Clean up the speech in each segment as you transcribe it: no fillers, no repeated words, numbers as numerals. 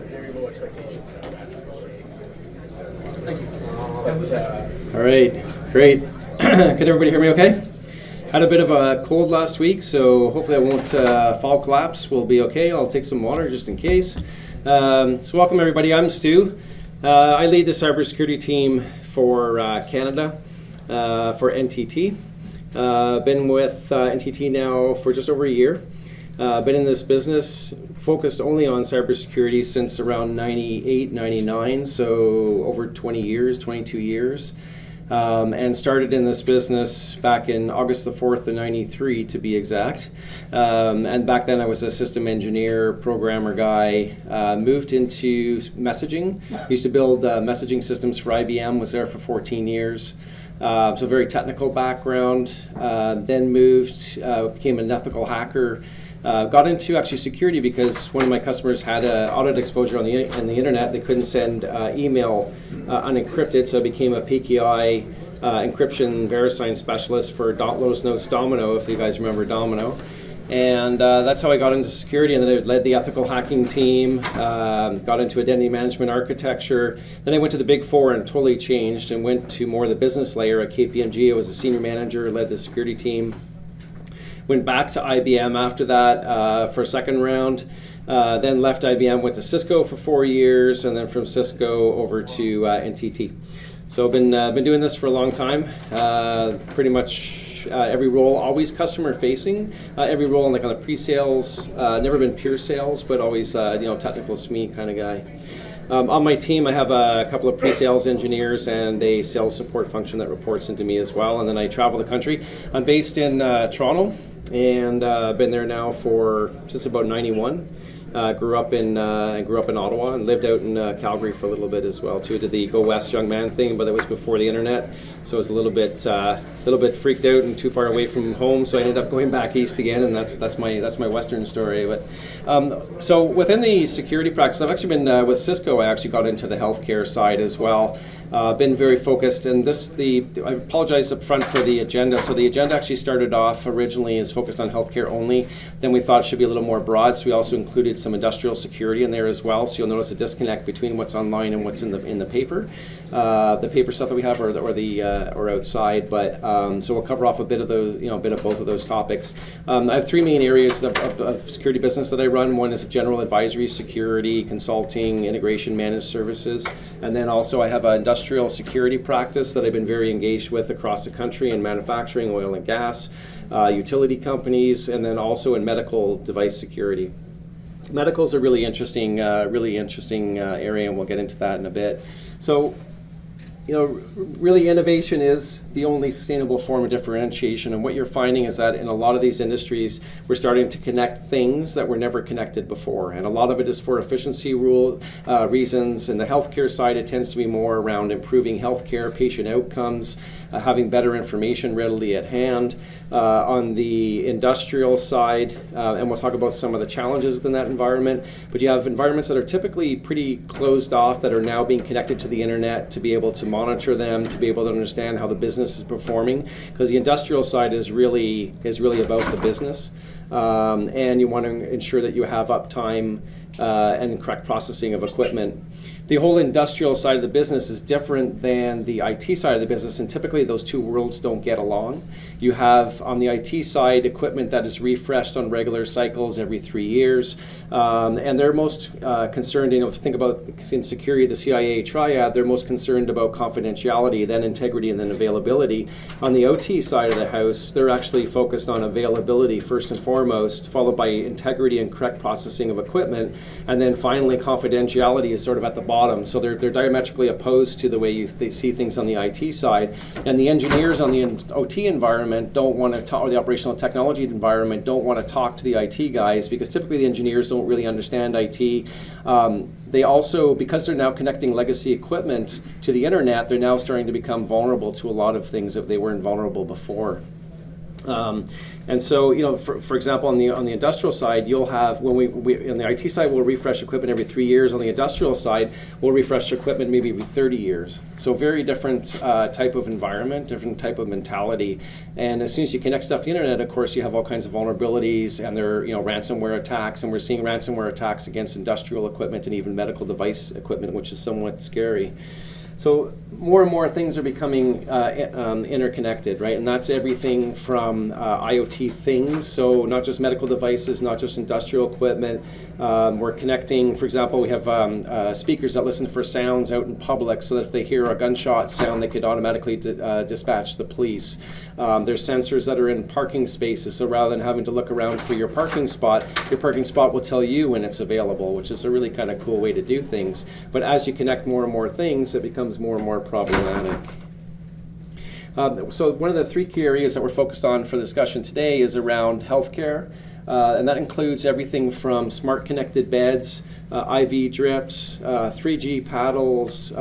Very low expectations. Thank you. All right, great. Can everybody hear me okay? Had a bit of a cold last week, so hopefully I won't fall collapse. We'll be okay. I'll take some water just in case. So welcome everybody. I'm Stu. I lead the cybersecurity team for Canada for NTT. Been with NTT now for just over a year. Been in this business focused only on cybersecurity since around 98, 99, so over 20 years, 22 years. And started in this business back in August the 4th of 93 to be exact. And back then I was a system engineer, programmer guy, moved into messaging. Used to build messaging systems for IBM, was there for 14 years. So very technical background. Then moved, became an ethical hacker. Got into actually security because one of my customers had audit exposure on the internet. They couldn't send email unencrypted, so I became a PKI encryption VeriSign specialist for Lotus Notes Domino, if you guys remember Domino. And that's how I got into security, and then I led the ethical hacking team, got into identity management architecture. Then I went to the Big Four and totally changed and went to more the business layer at KPMG. I was a senior manager, led the security team. Went back to IBM after that for a second round, then left IBM, went to Cisco for 4 years, and then from Cisco over to NTT. So I've been doing this for a long time, pretty much every role, always customer facing, every role on the pre-sales, never been pure sales, but always technical SME kind of guy. On my team, I have a couple of pre-sales engineers and a sales support function that reports into me as well, and then I travel the country. I'm based in Toronto, and been there now since about 91. Grew up in Ottawa and lived out in Calgary for a little bit as well too. Did the Go West young man thing, but that was before the internet, so I was a little bit freaked out and too far away from home. So I ended up going back east again, and that's my Western story. But so within the security practice, I've actually been with Cisco. I actually got into the healthcare side as well. Been very focused, and I apologize up front for the agenda. So the agenda actually started off originally as focused on healthcare only. Then we thought it should be a little more broad, so we also included some industrial security in there as well. So you'll notice a disconnect between what's online and what's in the paper. The paper stuff that we have, or outside. But so we'll cover off a bit of those, a bit of both of those topics. I have three main areas of security business that I run. One is general advisory security, consulting, integration, managed services, and then also I have an industrial security practice that I've been very engaged with across the country in manufacturing, oil and gas, utility companies, and then also in medical device security. Medical is a really interesting area, and we'll get into that in a bit. So, really innovation is the only sustainable form of differentiation, and what you're finding is that in a lot of these industries, we're starting to connect things that were never connected before, and a lot of it is for efficiency reasons. In the healthcare side, it tends to be more around improving healthcare, patient outcomes, having better information readily at hand. On the industrial side, and we'll talk about some of the challenges within that environment, but you have environments that are typically pretty closed off that are now being connected to the internet to be able to monitor them, to be able to understand how the business is performing, because the industrial side is really about the business, and you want to ensure that you have uptime and correct processing of equipment. The whole industrial side of the business is different than the IT side of the business, and typically those two worlds don't get along. You have on the IT side equipment that is refreshed on regular cycles every 3 years, and they're most concerned, think about in security, the CIA triad, they're most concerned about confidentiality, then integrity, and then availability. On the OT side of the house, they're actually focused on availability first and foremost, followed by integrity and correct processing of equipment, and then finally confidentiality is sort of at the bottom. So they're diametrically opposed to the way they see things on the IT side. And the engineers on the OT environment don't want to talk, or the operational technology environment don't want to talk to the IT guys, because typically the engineers don't really understand IT. They also, because they're now connecting legacy equipment to the internet, they're now starting to become vulnerable to a lot of things that they weren't vulnerable before. And so, for example, on the industrial side, you'll have, when we on the IT side, we'll refresh equipment every 3 years. On the industrial side, we'll refresh equipment maybe every 30 years. So very different type of environment, different type of mentality. And as soon as you connect stuff to the internet, of course, you have all kinds of vulnerabilities, and there are ransomware attacks, and we're seeing ransomware attacks against industrial equipment and even medical device equipment, which is somewhat scary. So more and more things are becoming interconnected, right? And that's everything from IoT things, so not just medical devices, not just industrial equipment. We're connecting, for example, we have speakers that listen for sounds out in public, so that if they hear a gunshot sound, they could automatically dispatch the police. There's sensors that are in parking spaces, so rather than having to look around for your parking spot will tell you when it's available, which is a really kind of cool way to do things. But as you connect more and more things, it becomes more and more problematic. So one of the three key areas that we're focused on for the discussion today is around healthcare, and that includes everything from smart connected beds, IV drips, 3G paddles,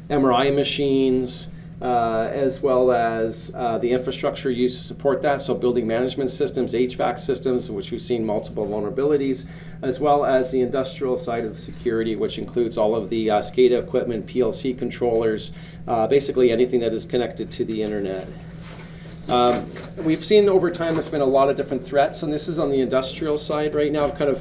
MRI machines, as well as the infrastructure used to support that, so building management systems, HVAC systems, which we've seen multiple vulnerabilities, as well as the industrial side of security, which includes all of the SCADA equipment, PLC controllers, basically anything that is connected to the internet. We've seen over time there's been a lot of different threats, and this is on the industrial side right now, kind of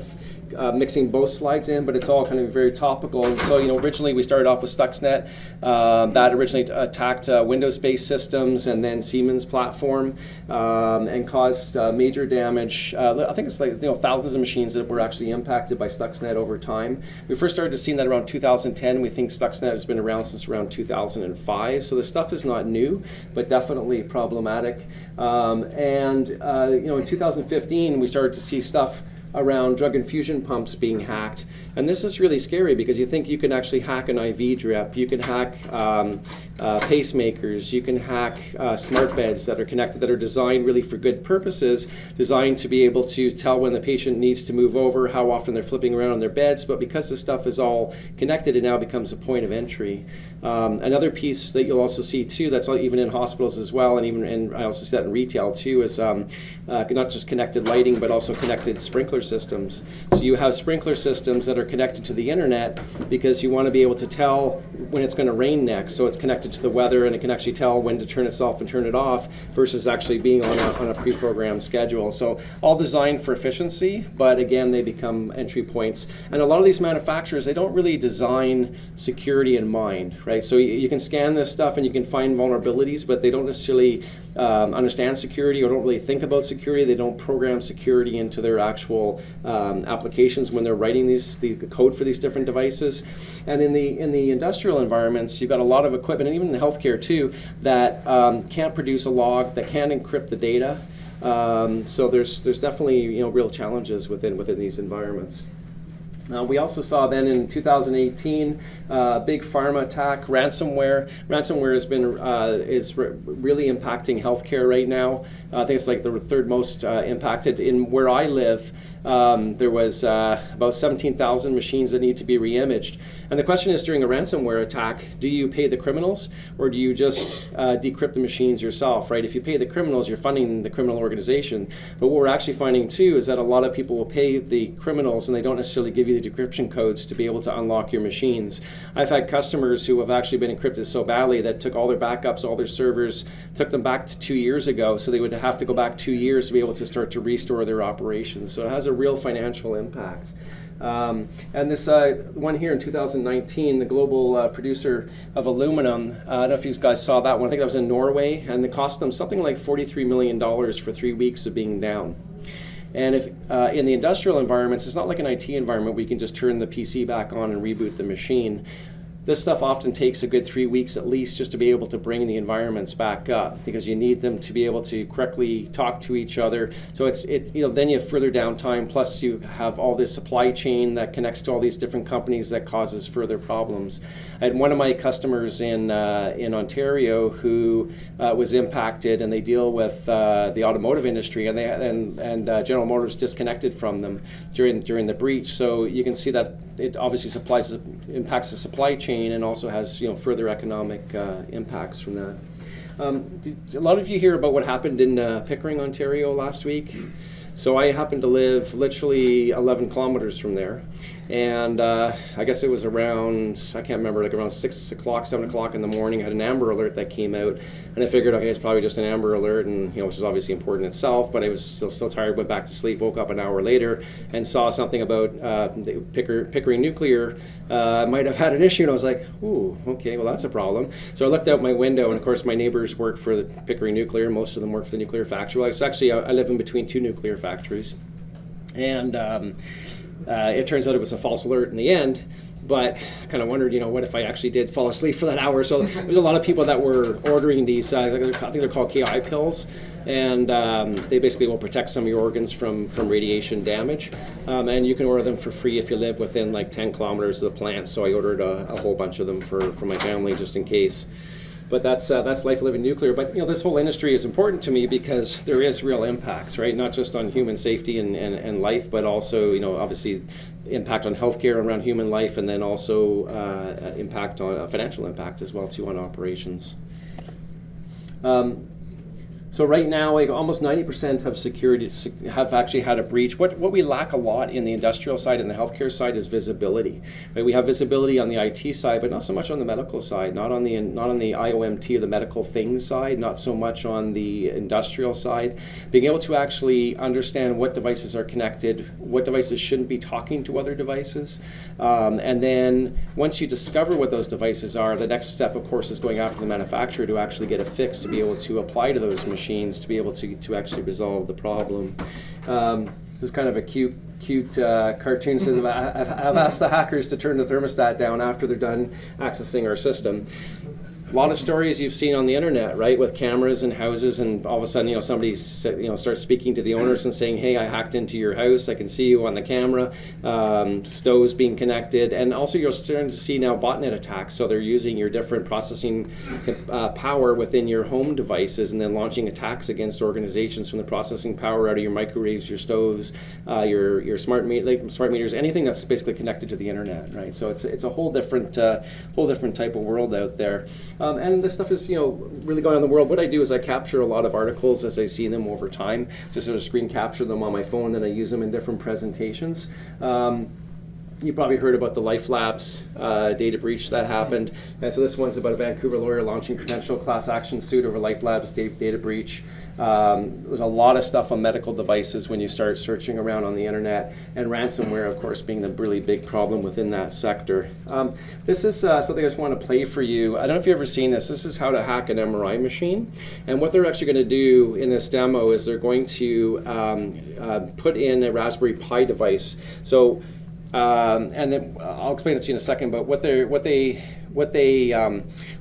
mixing both slides in, but it's all kind of very topical. And so, originally we started off with Stuxnet, that originally attacked Windows-based systems and then Siemens platform, and caused major damage. I think it's like thousands of machines that were actually impacted by Stuxnet over time. We first started to see that around 2010. We think Stuxnet has been around since around 2005. So the stuff is not new, but definitely problematic. In 2015 we started to see stuff around drug infusion pumps being hacked. And this is really scary because you think you can actually hack an IV drip, you can hack pacemakers, you can hack smart beds that are connected, that are designed really for good purposes, designed to be able to tell when the patient needs to move over, how often they're flipping around on their beds, but because this stuff is all connected, it now becomes a point of entry. Another piece that you'll also see too, that's even in hospitals as well, and I also see that in retail too, is not just connected lighting, but also connected sprinkler systems. So you have sprinkler systems that are connected to the internet because you want to be able to tell when it's going to rain next. So it's connected to the weather, and it can actually tell when to turn itself and turn it off versus actually being on a pre-programmed schedule. So all designed for efficiency, but again, they become entry points. And a lot of these manufacturers, they don't really design security in mind, right? So you can scan this stuff and you can find vulnerabilities, but they don't necessarily understand security or don't really think about security. They don't program security into their actual applications when they're writing the code for these different devices. And in the industrial environments, you've got a lot of equipment, and even in healthcare too, that can't produce a log, that can't encrypt the data. So there's definitely real challenges within these environments. We also saw then in 2018 big pharma attack, ransomware. Ransomware has been really impacting healthcare right now. I think it's like the third most impacted. In where I live, there was about 17,000 machines that need to be re-imaged. And the question is, during a ransomware attack, do you pay the criminals or do you just decrypt the machines yourself, right? If you pay the criminals, you're funding the criminal organization. But what we're actually finding too is that a lot of people will pay the criminals and they don't necessarily give you the decryption codes to be able to unlock your machines. I've had customers who have actually been encrypted so badly that took all their backups, all their servers, took them back to 2 years ago, so they would have to go back 2 years to be able to start to restore their operations. So it has a real financial impact. And this one here in 2019, the global producer of aluminum, I don't know if you guys saw that one, I think that was in Norway, and it cost them something like $43 million for 3 weeks of being down. And if in the industrial environments, it's not like an IT environment where you can just turn the PC back on and reboot the machine. This stuff often takes a good 3 weeks at least just to be able to bring the environments back up, because you need them to be able to correctly talk to each other. So then you have further downtime, plus you have all this supply chain that connects to all these different companies that causes further problems. I had one of my customers in Ontario who was impacted, and they deal with the automotive industry, and General Motors disconnected from them during the breach. So you can see that it obviously impacts the supply chain and also has further economic impacts from that. Did a lot of you hear about what happened in Pickering, Ontario last week? So I happen to live literally 11 kilometers from there. And I guess it was around, I can't remember, like around 6 o'clock, 7 o'clock in the morning, I had an Amber Alert that came out. And I figured, okay, it's probably just an Amber Alert, and which is obviously important itself, but I was still tired, went back to sleep, woke up an hour later, and saw something about the Pickering Nuclear might have had an issue, and I was like, ooh, okay, well that's a problem. So I looked out my window, and of course my neighbors work for the Pickering Nuclear, most of them work for the nuclear factory. Well, I live in between 2 nuclear factories. And it turns out it was a false alert in the end, but I kind of wondered, what if I actually did fall asleep for that hour? So there's a lot of people that were ordering these, I think they're called KI pills, and they basically will protect some of your organs from radiation damage. And you can order them for free if you live within like 10 kilometers of the plant. So I ordered a whole bunch of them for my family just in case. But that's life living nuclear. But this whole industry is important to me because there is real impacts, right? Not just on human safety and life, but also obviously impact on healthcare around human life, and then also impact on financial impact as well too on operations. So right now, like almost 90% of security have actually had a breach. What we lack a lot in the industrial side and the healthcare side is visibility. Right? We have visibility on the IT side, but not so much on the medical side. Not on the IoMT or the medical things side. Not so much on the industrial side. Being able to actually understand what devices are connected, what devices shouldn't be talking to other devices, and then once you discover what those devices are, the next step, of course, is going after the manufacturer to actually get a fix to be able to apply to those machines to be able to actually resolve the problem. This is kind of a cute cartoon. Says, I've asked the hackers to turn the thermostat down after they're done accessing our system. A lot of stories you've seen on the internet, right, with cameras in houses, and all of a sudden, somebody starts speaking to the owners and saying, "Hey, I hacked into your house. I can see you on the camera." Stoves being connected, and also you're starting to see now botnet attacks. So they're using your different processing power within your home devices, and then launching attacks against organizations from the processing power out of your microwaves, your stoves, your smart meters, anything that's basically connected to the internet, right? So it's a whole different type of world out there. And this stuff is, really going on in the world. What I do is I capture a lot of articles as I see them over time, just sort of screen capture them on my phone, and I use them in different presentations. You probably heard about the Life Labs data breach that happened. And so this one's about a Vancouver lawyer launching potential class action suit over Life Labs data breach. There's a lot of stuff on medical devices when you start searching around on the internet, and ransomware, of course, being the really big problem within that sector. This is something I just want to play for you. I don't know if you've ever seen this. This is how to hack an MRI machine. And what they're actually going to do in this demo is they're going to put in a Raspberry Pi device. So and then I'll explain it to you in a second, but what they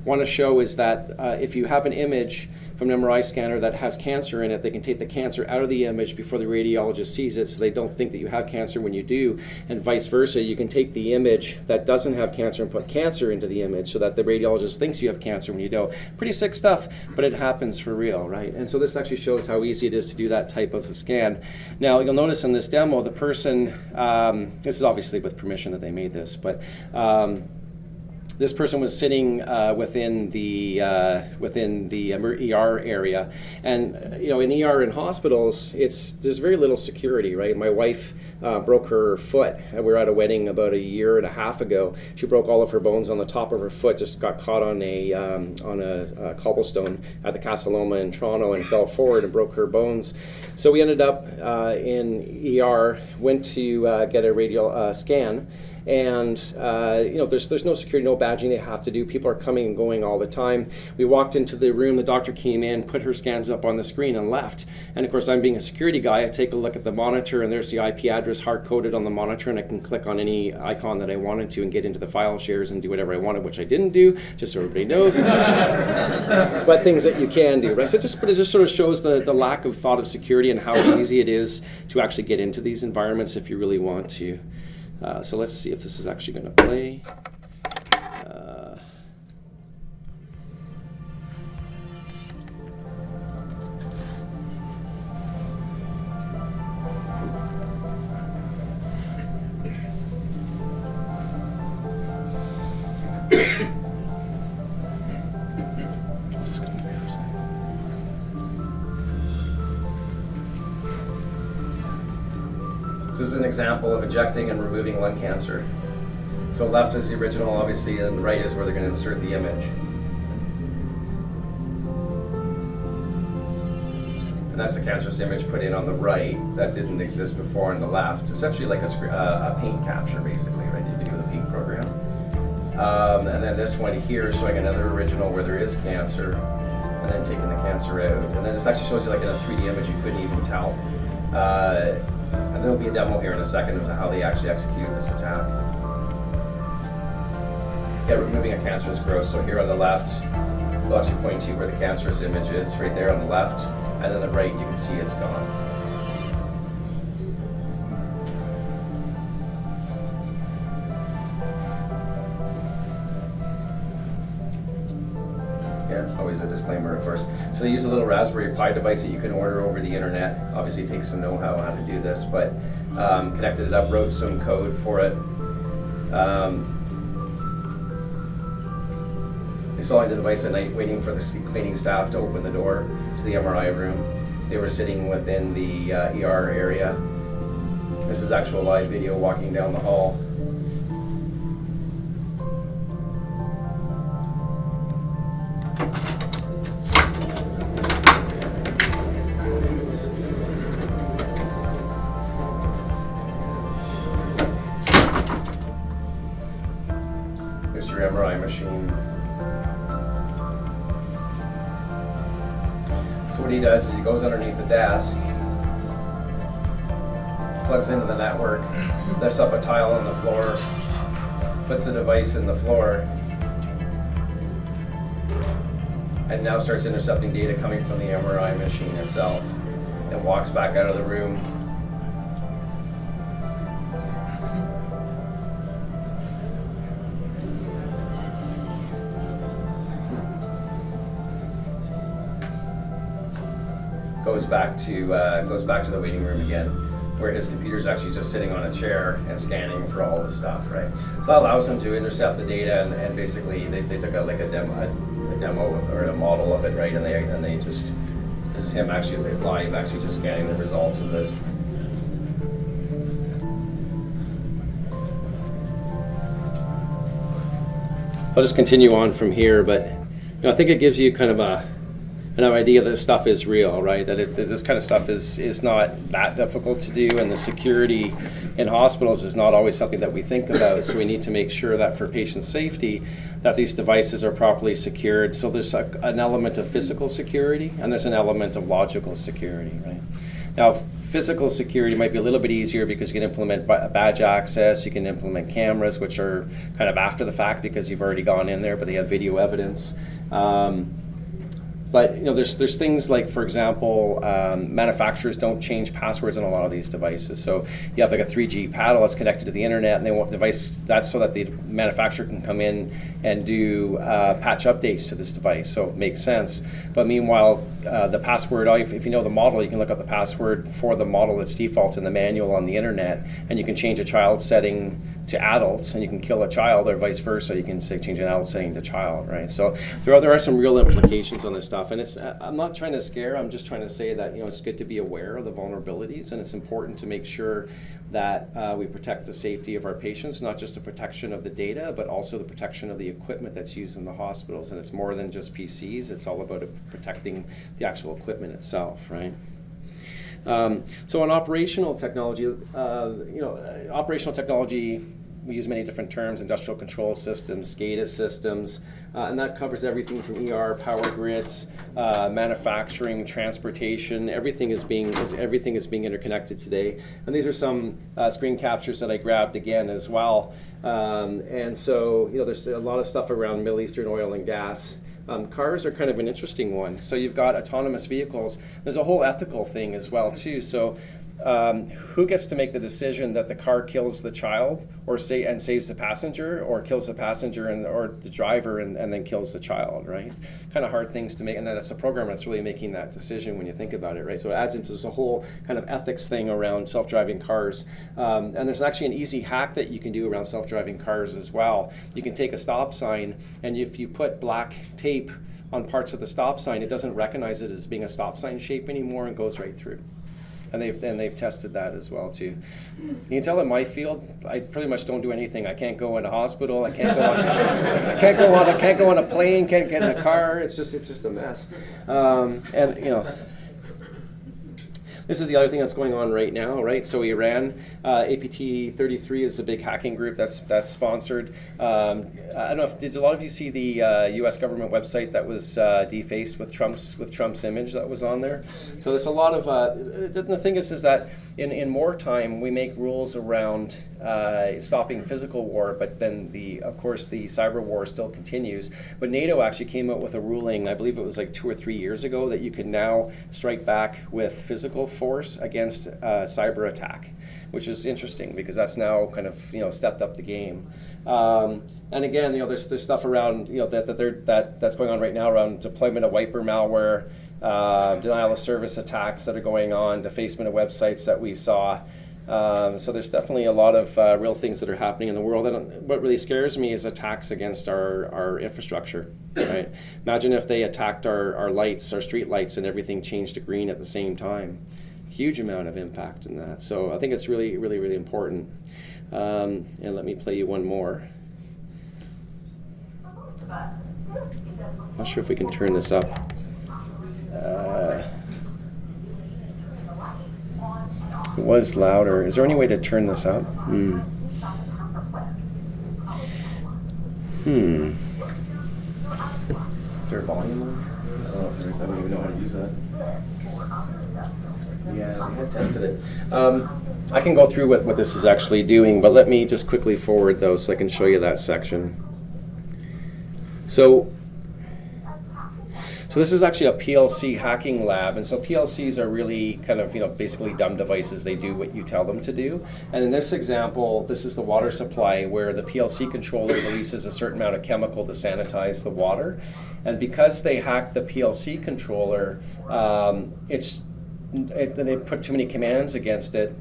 want to show is that if you have an image from an MRI scanner that has cancer in it, they can take the cancer out of the image before the radiologist sees it, so they don't think that you have cancer when you do, and vice versa. You can take the image that doesn't have cancer and put cancer into the image so that the radiologist thinks you have cancer when you don't. Pretty sick stuff, but it happens for real, right? And so this actually shows how easy it is to do that type of a scan. Now, you'll notice in this demo, the person, this is obviously with permission that they made this, but this person was sitting within the ER area, and in ER in hospitals, there's very little security, right? My wife broke her foot. We were at a wedding about a year and a half ago. She broke all of her bones on the top of her foot. Just got caught on a cobblestone at the Casa Loma in Toronto and fell forward and broke her bones. So we ended up in ER. Went to get a radial scan. And there's no security, no badging they have to do. People are coming and going all the time. We walked into the room, the doctor came in, put her scans up on the screen and left. And of course, I'm being a security guy, I take a look at the monitor, and there's the IP address hard-coded on the monitor, and I can click on any icon that I wanted to and get into the file shares and do whatever I wanted, which I didn't do, just so everybody knows. But things that you can do, right? But it just sort of shows the lack of thought of security and how easy it is to actually get into these environments if you really want to. So let's see if this is actually going to play. Just come here for a second. So this is an example of ejecting and removing lung cancer. So left is the original, obviously, and the right is where they're going to insert the image. And that's the cancerous image put in on the right that didn't exist before on the left. Essentially like a paint capture, basically, right? You can do with a paint program. And then this one here is showing another original where there is cancer, and then taking the cancer out. And then this actually shows you like in a 3D image you couldn't even tell. And there'll be a demo here in a second of how they actually execute this attack. Yeah, removing a cancerous growth. So here on the left, they'll actually point to where the cancerous image is, right there on the left. And then the right, you can see it's gone. Yeah, always a disclaimer, of course. So they use a little Raspberry Pi device that you can order over the internet. Obviously it takes some know-how how to do this, but connected it up, wrote some code for it. Installing the device at night, waiting for the cleaning staff to open the door to the MRI room. They were sitting within the ER area. This is actual live video walking down the hall. There's your MRI machine. So what he does is he goes underneath the desk, plugs into the network, lifts up a tile on the floor, puts the device in the floor, and now starts intercepting data coming from the MRI machine itself, and walks back out of the room. Goes back to the waiting room again, where his computer's actually just sitting on a chair and scanning for all the stuff, right? So that allows him to intercept the data, and basically they took a demo or a model of it, right? And they just, this is him actually live, actually just scanning the results of it. I'll just continue on from here, but I think it gives you kind of an idea that this stuff is real, right? That this kind of stuff is not that difficult to do, and the security in hospitals is not always something that we think about. So we need to make sure that for patient safety, that these devices are properly secured. So there's an element of physical security, and there's an element of logical security, right? Now, physical security might be a little bit easier because you can implement badge access, you can implement cameras, which are kind of after the fact because you've already gone in there, but they have video evidence. But there's things like, for example, manufacturers don't change passwords on a lot of these devices. So you have like a 3G paddle that's connected to the internet, and they want device that's so that the manufacturer can come in and do patch updates to this device. So it makes sense. But meanwhile, the password, if you know the model, you can look up the password for the model that's default in the manual on the internet, and you can change a child setting to adults, and you can kill a child, or vice versa. You can change an adult setting to child, right? So there are some real implications on this stuff. And I'm not trying to scare, I'm just trying to say that it's good to be aware of the vulnerabilities, and it's important to make sure that we protect the safety of our patients, not just the protection of the data, but also the protection of the equipment that's used in the hospitals. And it's more than just PCs, it's all about protecting the actual equipment itself, right? So on operational technology, we use many different terms: industrial control systems, SCADA systems, and that covers everything from ER, power grids, manufacturing, transportation. Everything is being interconnected today. And these are some screen captures that I grabbed again as well. And so there's a lot of stuff around Middle Eastern oil and gas. Cars are kind of an interesting one. So you've got autonomous vehicles. There's a whole ethical thing as well too. So who gets to make the decision that the car kills the child and saves the passenger, or kills the passenger or the driver and then kills the child, right? Kind of hard things to make, and that's the programmer that's really making that decision when you think about it, right? So it adds into this whole kind of ethics thing around self-driving cars. And there's actually an easy hack that you can do around self-driving cars as well. You can take a stop sign, and if you put black tape on parts of the stop sign, it doesn't recognize it as being a stop sign shape anymore and goes right through. and they've tested that as well too. You can tell in my field, I pretty much don't do anything. I can't go in a hospital. I can't go on a plane. Can't get in a car. It's just a mess. And you know. This is the other thing that's going on right now, right? So Iran, APT33 is a big hacking group that's sponsored. I don't know did a lot of you see the U.S. government website that was defaced with Trump's image that was on there? So there's a lot of the thing is that in wartime we make rules around stopping physical war, but then of course the cyber war still continues. But NATO actually came out with a ruling, I believe it was like 2 or 3 years ago, that you can now strike back with physical force against cyber attack, which is interesting because that's now kind of stepped up the game. And again, there's stuff around that's going on right now around deployment of wiper malware, denial of service attacks that are going on, defacement of websites that we saw. So there's definitely a lot of real things that are happening in the world. And what really scares me is attacks against our infrastructure. Right? Imagine if they attacked our lights, our street lights, and everything changed to green at the same time. Huge amount of impact in that. So I think it's really, really, really important. And let me play you one more. Not sure if we can turn this up. It was louder. Is there any way to turn this up? Is there a volume on? I don't know if there is. I don't even know how to use that. Yeah, we had tested it. I can go through what this is actually doing, but let me just quickly forward though so I can show you that section. So this is actually a PLC Hacking Lab, and so PLCs are really kind of basically dumb devices. They do what you tell them to do. And in this example, this is the water supply where the PLC controller releases a certain amount of chemical to sanitize the water. And because they hacked the PLC controller, they put too many commands against it.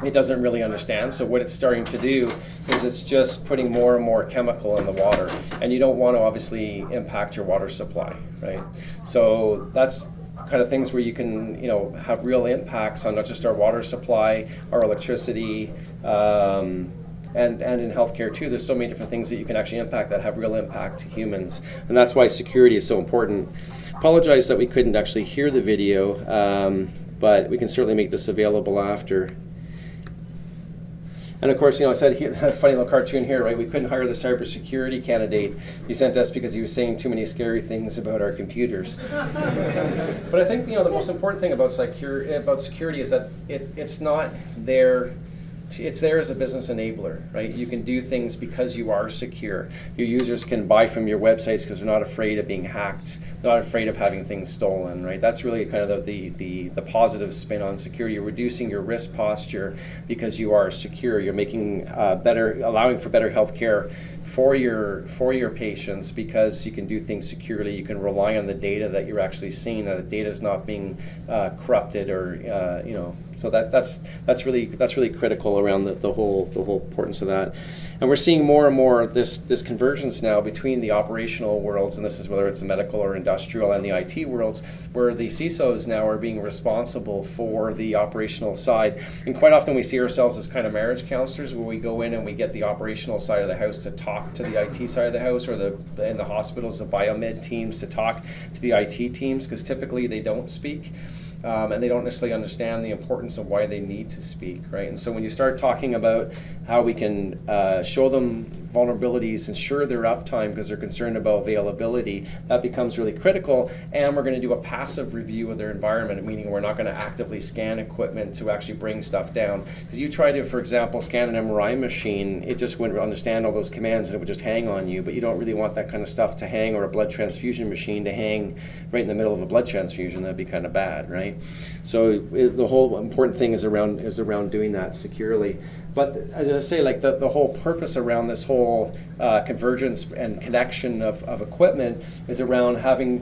It doesn't really understand. So what it's starting to do is it's just putting more and more chemical in the water. And you don't want to obviously impact your water supply, right? So that's kind of things where you can, have real impacts on not just our water supply, our electricity, and in healthcare too. There's so many different things that you can actually impact that have real impact to humans. And that's why security is so important. Apologize that we couldn't actually hear the video, but we can certainly make this available after. And of course, I said here, a funny little cartoon here, right? We couldn't hire the cybersecurity candidate. He sent us because he was saying too many scary things about our computers. But I think the most important thing about security is that it's not there. It's there as a business enabler, right? You can do things because you are secure. Your users can buy from your websites because they're not afraid of being hacked, they're not afraid of having things stolen, right? That's really kind of the positive spin on security. You're reducing your risk posture because you are secure. You're making allowing for better healthcare for your patients because you can do things securely. You can rely on the data that you're actually seeing, that the data is not being corrupted or So that's really critical around the whole importance of that. And we're seeing more and more this convergence now between the operational worlds, and this is whether it's the medical or industrial and the IT worlds, where the CISOs now are being responsible for the operational side. And quite often we see ourselves as kind of marriage counselors, where we go in and we get the operational side of the house to talk to the IT side of the house, or in the hospitals, the biomed teams to talk to the IT teams, because typically they don't speak. And they don't necessarily understand the importance of why they need to speak, right? And so when you start talking about how we can show them vulnerabilities, ensure their uptime because they're concerned about availability, that becomes really critical. And we're going to do a passive review of their environment, meaning we're not going to actively scan equipment to actually bring stuff down. Because you try to, for example, scan an MRI machine, it just wouldn't understand all those commands and it would just hang on you, but you don't really want that kind of stuff to hang, or a blood transfusion machine to hang right in the middle of a blood transfusion. That'd be kind of bad, right? So the whole important thing is around doing that securely. But as I say, like the whole purpose around this whole convergence and connection of equipment is around having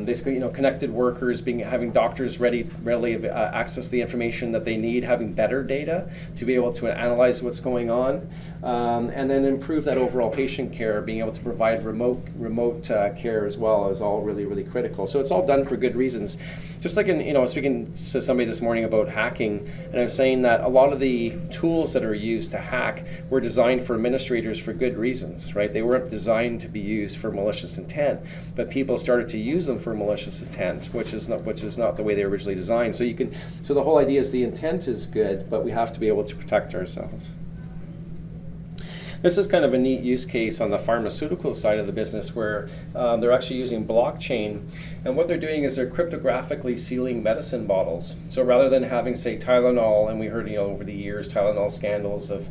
basically connected workers, having doctors readily access the information that they need, having better data to be able to analyze what's going on, and then improve that overall patient care. Being able to provide remote care as well is all really, really critical. So it's all done for good reasons. just like I was speaking to somebody this morning about hacking, and I was saying that a lot of the tools that are used to hack were designed for administrators for good reasons, right? They weren't designed to be used for malicious intent, but people started to use them for malicious intent, which is not the way they were originally designed. So the whole idea is the intent is good, but we have to be able to protect ourselves. This is kind of a neat use case on the pharmaceutical side of the business where they're actually using blockchain, and what they're doing is they're cryptographically sealing medicine bottles. So rather than having, say, Tylenol, and we heard over the years Tylenol scandals of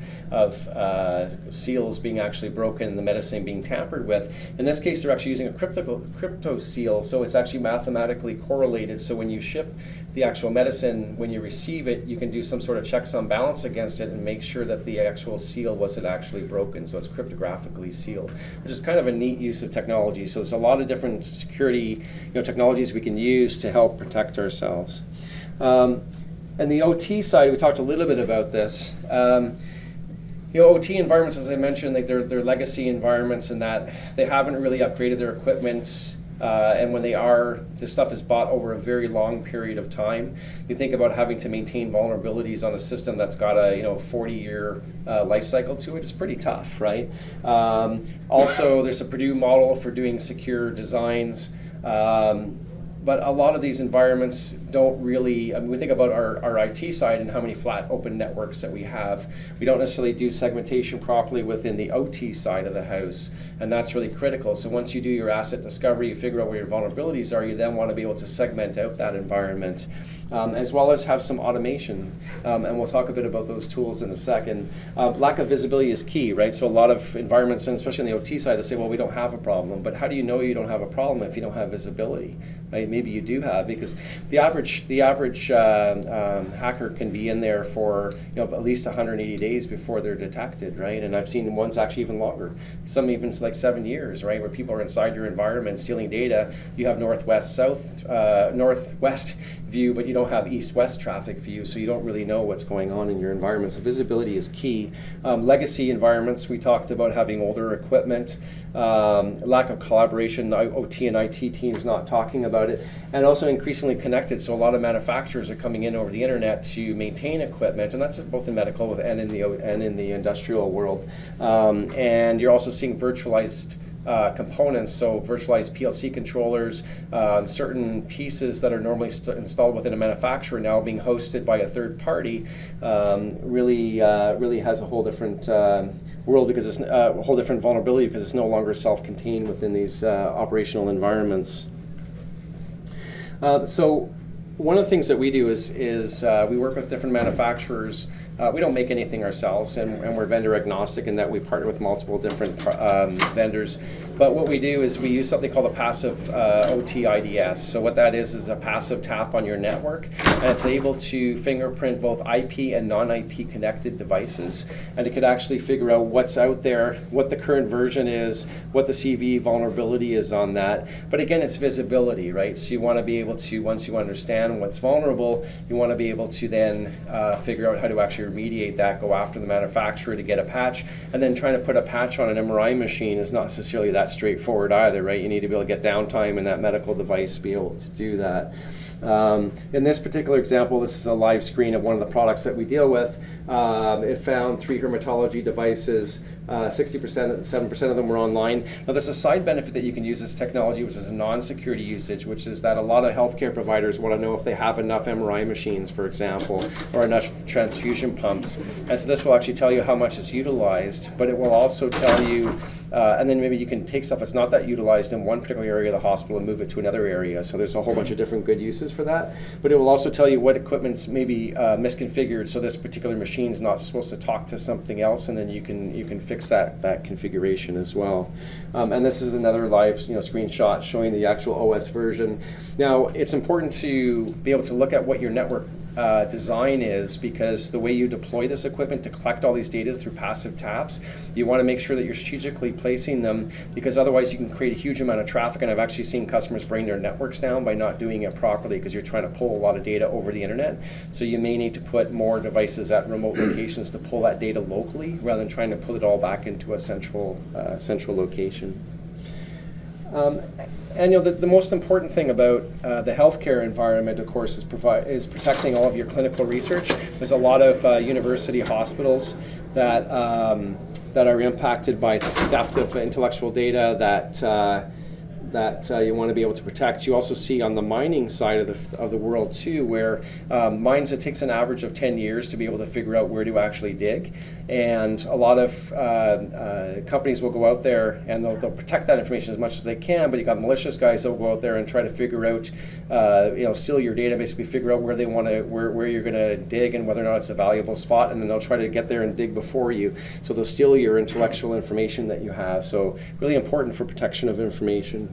seals being actually broken and the medicine being tampered with, in this case they're actually using a crypto seal, so it's actually mathematically correlated. So when you ship the actual medicine, when you receive it, you can do some sort of checks on balance against it and make sure that the actual seal wasn't actually broken, so it's cryptographically sealed, which is kind of a neat use of technology. So there's a lot of different security technologies we can use to help protect ourselves. And the OT side, we talked a little bit about this. OT environments, as I mentioned, like they're legacy environments in that they haven't really upgraded their equipment. And when they are, this stuff is bought over a very long period of time. You think about having to maintain vulnerabilities on a system that's got a 40-year life cycle to it. It's pretty tough, right? Also, there's a Purdue Model for doing secure designs. But a lot of these environments don't really, we think about our IT side and how many flat open networks that we have. We don't necessarily do segmentation properly within the OT side of the house, and that's really critical. So once you do your asset discovery, you figure out where your vulnerabilities are, you then want to be able to segment out that environment, as well as have some automation. And we'll talk a bit about those tools in a second. Lack of visibility is key, right? So a lot of environments, and especially on the OT side, they say, well, we don't have a problem. But how do you know you don't have a problem if you don't have visibility, right? Maybe you do have, because the average hacker can be in there for at least 180 days before they're detected, right? And I've seen ones actually even longer, some even like 7 years, right? Where people are inside your environment stealing data. You have northwest view, but you don't have east-west traffic view, so you don't really know what's going on in your environment. So visibility is key. Legacy environments, we talked about having older equipment, lack of collaboration, OT and IT teams not talking about it, and also increasingly connected. So a lot of manufacturers are coming in over the internet to maintain equipment, and that's both in medical and in the industrial world. And you're also seeing virtualized components, so virtualized PLC controllers, certain pieces that are normally installed within a manufacturer now being hosted by a third party, really has a whole different world, because it's a whole different vulnerability, because it's no longer self-contained within these operational environments. So one of the things that we do is we work with different manufacturers. We don't make anything ourselves, and we're vendor agnostic in that we partner with multiple different vendors. But what we do is we use something called a passive OT IDs. So what that is a passive tap on your network, and it's able to fingerprint both IP and non-IP connected devices, and it could actually figure out what's out there, what the current version is, what the CV vulnerability is on that. But again, it's visibility, right? So you want to be able to, once you understand what's vulnerable, you want to be able to then figure out how to actually remediate that, go after the manufacturer to get a patch, and then trying to put a patch on an MRI machine is not necessarily that straightforward either, right? You need to be able to get downtime in that medical device to be able to do that. In this particular example, this is a live screen of one of the products that we deal with. It found 3 hematology devices. 60%, 7% of them were online. Now there's a side benefit that you can use this technology, which is a non-security usage, which is that a lot of healthcare providers want to know if they have enough MRI machines, for example, or enough transfusion pumps. And so this will actually tell you how much is utilized, but it will also tell you, and then maybe you can take stuff that's not that utilized in one particular area of the hospital and move it to another area. So there's a whole bunch of different good uses for that. But it will also tell you what equipment's maybe misconfigured, so this particular machine is not supposed to talk to something else, and then you can fix that configuration as well. And this is another live screenshot showing the actual OS version. Now it's important to be able to look at what your network design is, because the way you deploy this equipment to collect all these data through passive taps, you want to make sure that you're strategically placing them, because otherwise you can create a huge amount of traffic. And I've actually seen customers bring their networks down by not doing it properly, because you're trying to pull a lot of data over the internet. So you may need to put more devices at remote locations to pull that data locally, rather than trying to pull it all back into a central location. And the most important thing about the healthcare environment, of course, is protecting all of your clinical research. There's a lot of university hospitals that are impacted by theft of intellectual data that you want to be able to protect. You also see on the mining side of the world too, where mines, it takes an average of 10 years to be able to figure out where to actually dig, and a lot of companies will go out there and they'll protect that information as much as they can, but you got malicious guys that will go out there and try to figure out, steal your data, basically figure out where they want to, where you're going to dig and whether or not it's a valuable spot, and then they'll try to get there and dig before you. So they'll steal your intellectual information that you have. So really important for protection of information.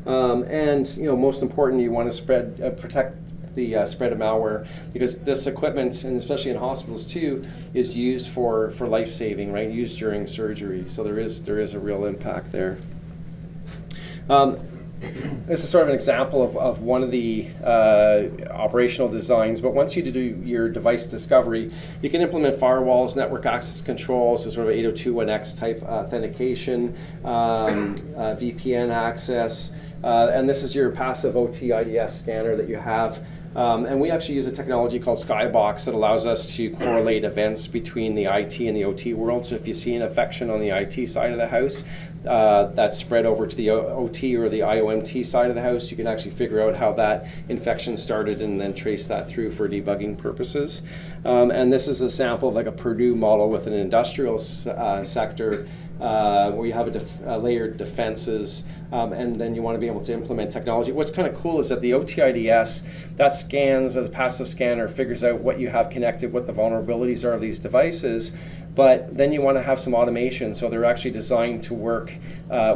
And most important, you want to protect the spread of malware, because this equipment, and especially in hospitals too, is used for life saving, right? Used during surgery. So there is a real impact there. This is sort of an example of one of the operational designs, but once you do your device discovery, you can implement firewalls, network access controls, so sort of 802.1x type authentication, VPN access, and this is your passive OT IDs scanner that you have. And we actually use a technology called Skybox that allows us to correlate events between the IT and the OT world. So if you see an infection on the IT side of the house that's spread over to the OT or the IoMT side of the house, you can actually figure out how that infection started and then trace that through for debugging purposes. And this is a sample of like a Purdue Model with an industrial sector where you have layered defenses, and then you want to be able to implement technology. What's kind of cool is that the OT IDs, that scans as a passive scanner, figures out what you have connected, what the vulnerabilities are of these devices, but then you want to have some automation. So they're actually designed to work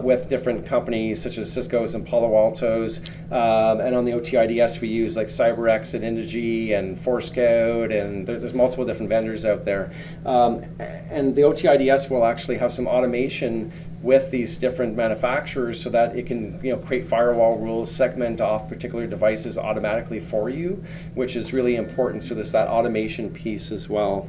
with different companies such as Cisco's and Palo Alto's, and on the OT IDs we use like CyberX and Indigi and Forescout, and there's multiple different vendors out there. And the OT IDs will actually have some automation with these different manufacturers so that it can create firewall rules, segment off particular devices automatically for you, which is really important. So there's that automation piece as well.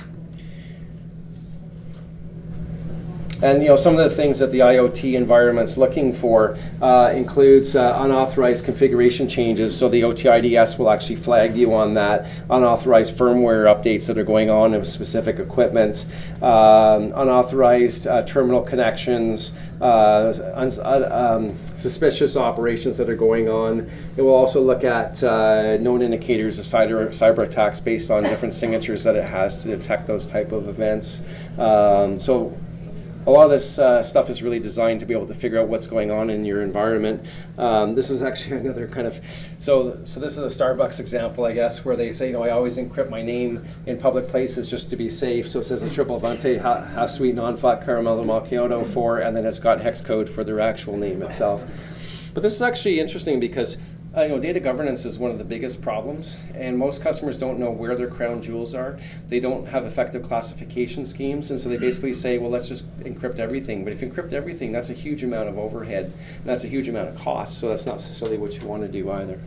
And some of the things that the IoT environment's looking for includes unauthorized configuration changes. So the OT IDs will actually flag you on that. Unauthorized firmware updates that are going on in specific equipment, unauthorized terminal connections, suspicious operations that are going on. It will also look at known indicators of cyber attacks based on different signatures that it has to detect those type of events. So a lot of this stuff is really designed to be able to figure out what's going on in your environment. This is actually another kind of, so this is a Starbucks example, I guess, where they say, I always encrypt my name in public places just to be safe. So it says a triple vente, half sweet, non-fat caramel macchiato for, and then it's got hex code for their actual name itself. But this is actually interesting because data governance is one of the biggest problems, and most customers don't know where their crown jewels are. They don't have effective classification schemes, and so they basically say, well, let's just encrypt everything. But if you encrypt everything, that's a huge amount of overhead, and that's a huge amount of cost, so that's not necessarily what you want to do either.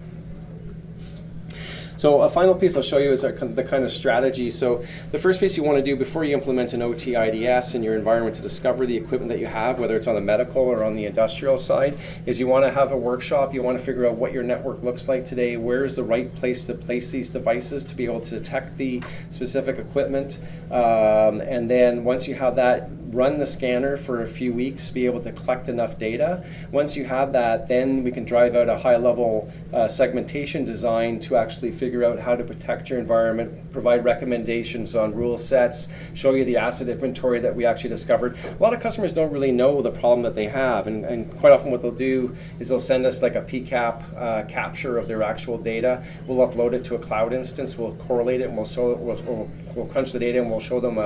So a final piece I'll show you is the kind of strategy. So the first piece you want to do before you implement an OT IDs in your environment to discover the equipment that you have, whether it's on the medical or on the industrial side, is you want to have a workshop. You want to figure out what your network looks like today. Where is the right place to place these devices to be able to detect the specific equipment? And then once you have that, run the scanner for a few weeks, be able to collect enough data. Once you have that, then we can drive out a high-level segmentation design to actually figure out how to protect your environment, provide recommendations on rule sets, show you the asset inventory that we actually discovered. A lot of customers don't really know the problem that they have, and quite often what they'll do is they'll send us like a PCAP capture of their actual data. We'll upload it to a cloud instance, we'll correlate it, and we'll crunch the data, and we'll show them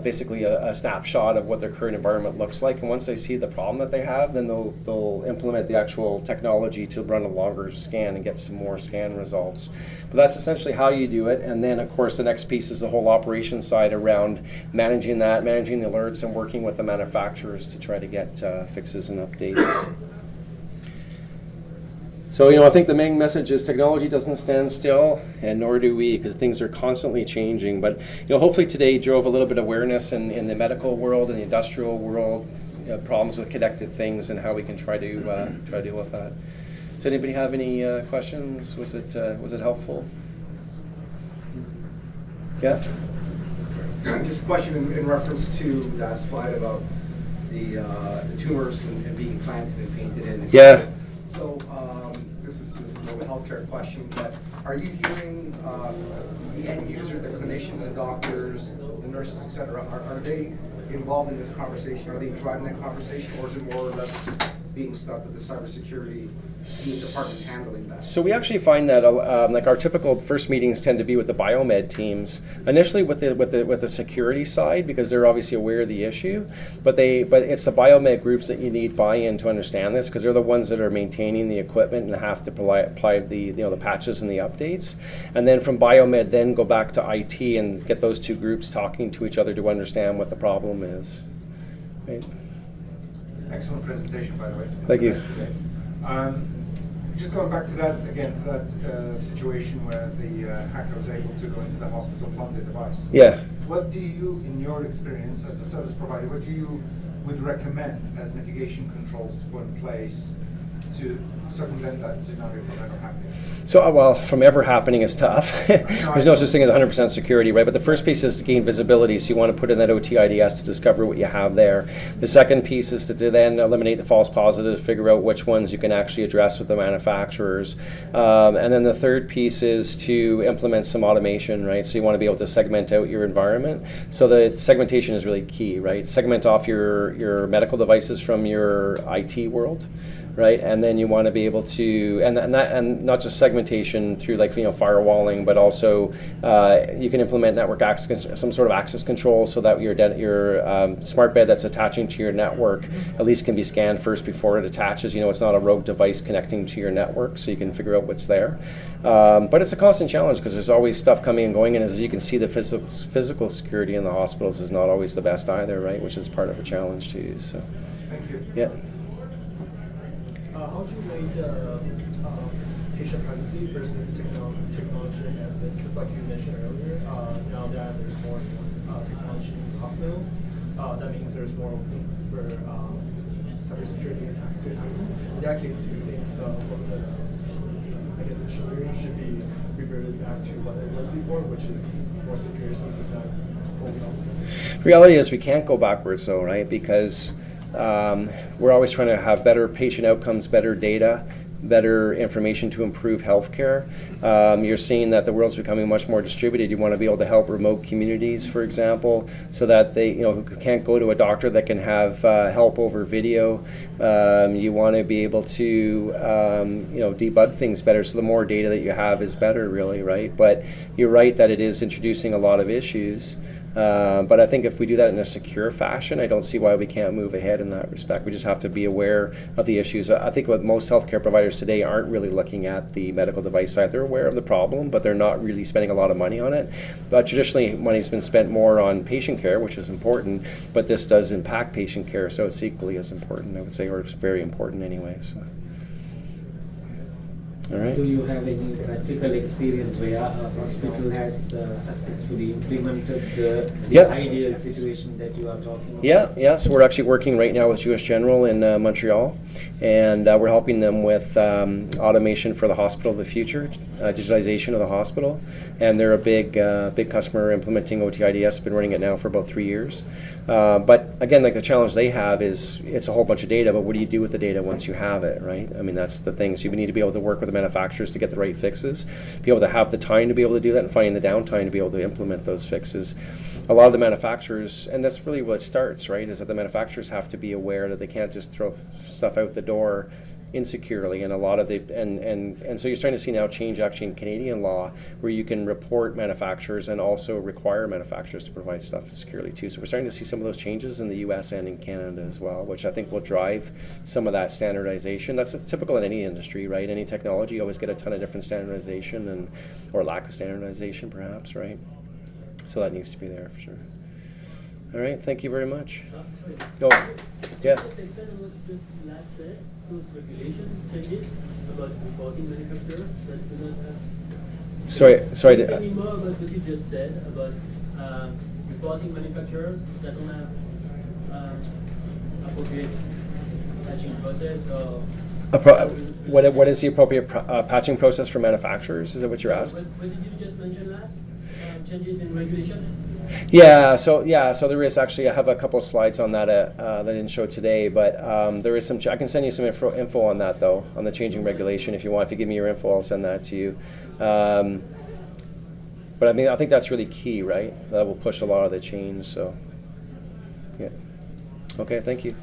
basically a snapshot of what their current environment looks like. And once they see the problem that they have, then they'll implement the actual technology to run a longer scan and get some more scan results. But that's essentially how you do it. And then, of course, the next piece is the whole operations side around managing that, managing the alerts, and working with the manufacturers to try to get fixes and updates. So, I think the main message is technology doesn't stand still, and nor do we, because things are constantly changing. But, hopefully today drove a little bit of awareness in the medical world and the industrial world, problems with connected things and how we can try to deal with that. Does anybody have any questions? Was it helpful? Yeah. Just a question in reference to that slide about the tumors and being planted and painted in. Yeah. So this is more of a healthcare question, but are you hearing the end user, the clinicians, the doctors, the nurses, et cetera, are they involved in this conversation? Are they driving that conversation, or is it more or less being stuck with the cybersecurity department handling that? So we actually find that like our typical first meetings tend to be with the biomed teams, initially with the security side, because they're obviously aware of the issue, but it's the biomed groups that you need buy-in to understand this, because they're the ones that are maintaining the equipment and have to apply the the patches and the updates, and then from biomed then go back to IT and get those two groups talking to each other to understand what the problem is. Right. Excellent presentation, by the way. Thank you. Just going back to that again, to that situation where the hacker was able to go into the hospital, plant the device. Yeah. What do you, in your experience as a service provider, what do you would recommend as mitigation controls to put in place to circumvent that scenario from ever happening? So, well, from ever happening is tough. There's no such thing as 100% security, right? But the first piece is to gain visibility. So you want to put in that OT IDs to discover what you have there. The second piece is to then eliminate the false positives, figure out which ones you can actually address with the manufacturers. And then the third piece is to implement some automation, right? So you want to be able to segment out your environment. So the segmentation is really key, right? Segment off your medical devices from your IT world. Right, and then you want to be able to, and not just segmentation through firewalling, but also you can implement network access, some sort of access control, so that your smart bed that's attaching to your network at least can be scanned first before it attaches. It's not a rogue device connecting to your network, so you can figure out what's there. But it's a constant challenge because there's always stuff coming and going, and as you can see, the physical security in the hospitals is not always the best either, right? Which is part of a challenge too. So, thank you. Yeah. How do you weigh the patient privacy versus technology enhancement? Because like you mentioned earlier, now that there's more technology in hospitals, that means there's more openings for cybersecurity attacks to happen. In that case, do you think some of the machinery should be reverted back to what it was before, which is more secure since it's not holding up? Reality is we can't go backwards though, right? Because we're always trying to have better patient outcomes, better data, better information to improve healthcare. You're seeing that the world's becoming much more distributed. You want to be able to help remote communities, for example, so that they, who can't go to a doctor, that can have help over video. You want to be able to, debug things better. So the more data that you have is better, really, right? But you're right that it is introducing a lot of issues. But I think if we do that in a secure fashion, I don't see why we can't move ahead in that respect. We just have to be aware of the issues. I think what most healthcare providers today aren't really looking at the medical device side. They're aware of the problem, but they're not really spending a lot of money on it. But traditionally, money's been spent more on patient care, which is important, but this does impact patient care, so it's equally as important, I would say, or it's very important anyway. So. All right. Do you have any practical experience where a hospital has successfully implemented the ideal situation that you are talking about? Yeah. So we're actually working right now with US General in Montreal, and we're helping them with automation for the hospital of the future, digitization of the hospital, and they're a big customer implementing OT IDs. Been running it now for about 3 years. But again, the challenge they have is it's a whole bunch of data, but what do you do with the data once you have it, right? I mean, that's the thing. So you need to be able to work with the manufacturers to get the right fixes, be able to have the time to be able to do that, and finding the downtime to be able to implement those fixes. A lot of the manufacturers, and that's really what starts, right, is that the manufacturers have to be aware that they can't just throw stuff out the door insecurely, and a lot of the and so you're starting to see now change actually in Canadian law where you can report manufacturers and also require manufacturers to provide stuff securely too. So we're starting to see some of those changes in the US and in Canada as well, which I think will drive some of that standardization. That's typical in any industry, right? Any technology, you always get a ton of different standardization or lack of standardization perhaps, right? So that needs to be there for sure. All right, thank you very much. Sorry. Oh, yeah. Just expand on what you just last said. So regulation changes about reporting manufacturers that do not have. Sorry. Can you tell me more about what you just said about reporting manufacturers that don't have appropriate patching process or? What is the appropriate patching process for manufacturers? Is that what you're asking? What did you just mention last? Changes in regulation? So there is actually, I have a couple of slides on that that I didn't show today, but there is some, I can send you some info on that though, on the changing regulation if you want. If you give me your info, I'll send that to you. But I mean, I think that's really key, right? That will push a lot of the change, so, yeah. Okay, thank you.